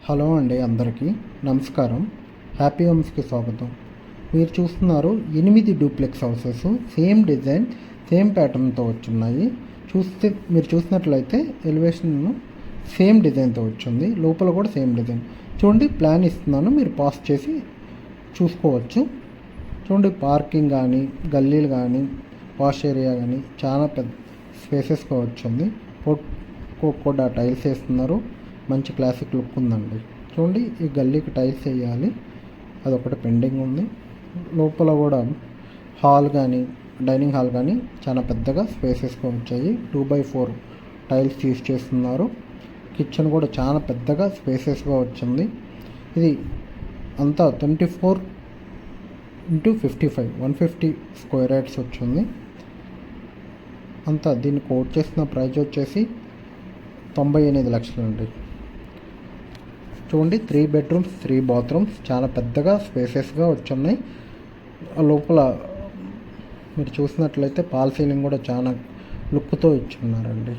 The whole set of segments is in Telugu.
హలో అండి, అందరికీ నమస్కారం. హ్యాపీ హోమ్స్కి స్వాగతం. మీరు చూస్తున్నారు 8 duplex houses, same design same ప్యాటర్న్తో వచ్చున్నాయి. మీరు చూసినట్లయితే ఎలివేషన్ సేమ్ డిజైన్తో వచ్చింది, లోపల కూడా సేమ్ డిజైన్. చూడండి, ప్లాన్ ఇస్తున్నాను, మీరు పాస్ చేసి చూసుకోవచ్చు. చూడండి, పార్కింగ్ కానీ, గల్లీలు కానీ, వాష్ ఏరియా కానీ చాలా పెద్ద స్పేసెస్గా వచ్చింది. కూడా టైల్స్ వేస్తున్నారు, మంచి క్లాసిక్ లుక్ ఉందండి. చూడండి, ఈ గల్లీకి టైల్స్ వేయాలి, అదొకటి పెండింగ్ ఉంది. లోపల కూడా హాల్ కానీ, డైనింగ్ హాల్ కానీ చాలా పెద్దగా స్పేసెస్గా వచ్చాయి. 2x4 టైల్స్ యూస్ చేస్తున్నారు. కిచెన్ కూడా చాలా పెద్దగా స్పేసెస్గా వచ్చింది. ఇది అంతా 24x55 150 స్క్వేర్ యార్డ్స్ వచ్చింది. అంతా దీన్ని కోట్ చేసిన ప్రైస్ వచ్చేసి 98 లక్షలు అండి. చూడండి, 3 బెడ్రూమ్స్ 3 బాత్రూమ్స్ చాలా పెద్దగా స్పేసెస్గా వచ్చున్నాయి. లోపల మీరు చూసినట్లయితే పాల్ సీలింగ్ కూడా చాలా లుక్తో ఇచ్చున్నారండి.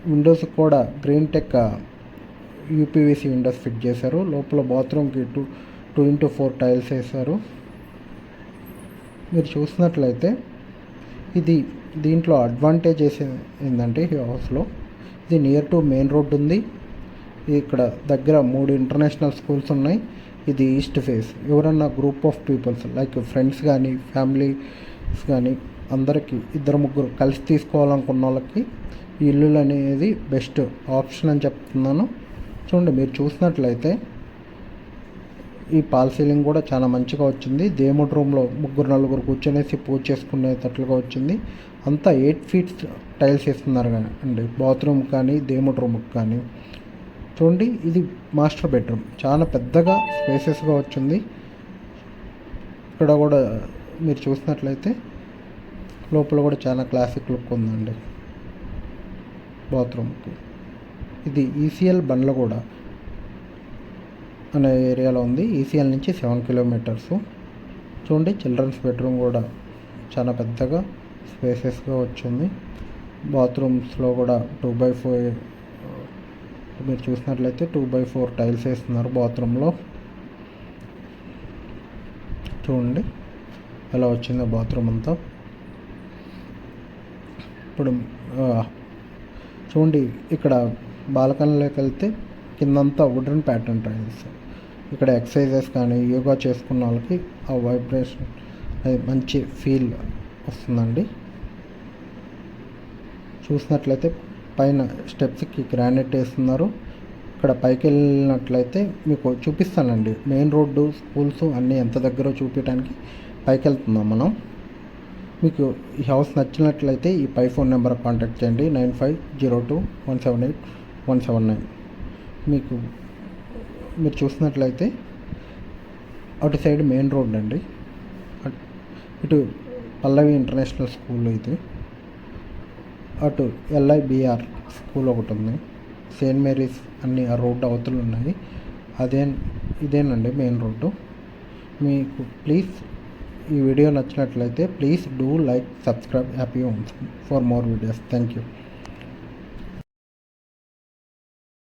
విండోస్ కూడా green tech UPVC Windows fit చేశారు. లోపల బాత్రూమ్కి 2x4 టైల్స్ వేశారు. మీరు చూసినట్లయితే దీంట్లో అడ్వాంటేజ్ ఏంటంటే ఈ హౌస్లో ఇది నియర్ టు మెయిన్ రోడ్ ఉంది. ఇక్కడ దగ్గర 3 ఇంటర్నేషనల్ స్కూల్స్ ఉన్నాయి. ఇది ఈస్ట్ ఫేస్. ఎవరన్నా group of peoples like friends కానీ, ఫ్యామిలీస్ కానీ అందరికీ 2-3 కలిసి తీసుకోవాలనుకున్న వాళ్ళకి ఈ ఇల్లులు అనేది బెస్ట్ ఆప్షన్ అని చెప్తున్నాను. చూడండి, మీరు చూసినట్లయితే ఈ పాల్ సీలింగ్ కూడా చాలా మంచిగా వచ్చింది. దేవుడి రూమ్లో 3-4 కూర్చొనేసి పూజ చేసుకునేటట్లుగా వచ్చింది. అంతా 8 feet టైల్స్ వేస్తున్నారు అండి, బాత్రూమ్ కానీ దేవుడి రూమ్కి కానీ. చూడండి, ఇది మాస్టర్ బెడ్రూమ్, చాలా పెద్దగా స్పేసెస్గా వచ్చింది. ఇక్కడ కూడా మీరు చూసినట్లయితే లోపల కూడా చాలా క్లాసిక్ లుక్ ఉందండి బాత్రూమ్కి. ఇది ఈసీఎల్ బండ్లగూడ అనే ఏరియాలో ఉంది. ఈసీఎల్ నుంచి 7 kilometers. చూడండి, చిల్డ్రన్స్ బెడ్రూమ్ కూడా చాలా పెద్దగా స్పేసెస్గా వచ్చింది. బాత్రూమ్స్లో కూడా 2x4 మీరు చూసినట్లయితే 2x4 టైల్స్ వేస్తున్నారు బాత్రూంలో. చూడండి ఎలా వచ్చిందో బాత్రూమ్ అంతా. ఇప్పుడు చూడండి, ఇక్కడ బాల్కనీలోకి వెళ్తే కిందంతా వుడెన్ ప్యాటర్న్ టైల్స్. ఇక్కడ ఎక్సర్సైజెస్ కానీ యోగా చేసుకున్న వాళ్ళకి ఆ వైబ్రేషన్ అది మంచి ఫీల్ వస్తుందండి. చూసినట్లయితే పైన స్టెప్స్కి గ్రానైట్ వేస్తున్నారు. ఇక్కడ పైకి వెళ్ళినట్లయితే మీకు చూపిస్తానండి, మెయిన్ రోడ్డు, స్కూల్స్ అన్నీ ఎంత దగ్గర చూపించడానికి పైకి వెళ్తున్నాం మనం. మీకు ఈ హౌస్ నచ్చినట్లయితే ఈ పై ఫోన్ నెంబర్ కాంటాక్ట్ చేయండి, 9502178179. మీరు చూసినట్లయితే అటు సైడ్ మెయిన్ రోడ్ అండి, ఇటు పల్లవి ఇంటర్నేషనల్ స్కూల్, ఇది అటు LIBR స్కూల్ ఒకటి ఉంది, సెయింట్ మేరీస్ అన్ని ఆ రోడ్డు అవతలు ఉన్నాయి. ఇదేనండి మెయిన్ రోడ్డు. మీకు ప్లీజ్ ఈ వీడియో నచ్చినట్లయితే please do like, subscribe happy homes for more videos. Thank you.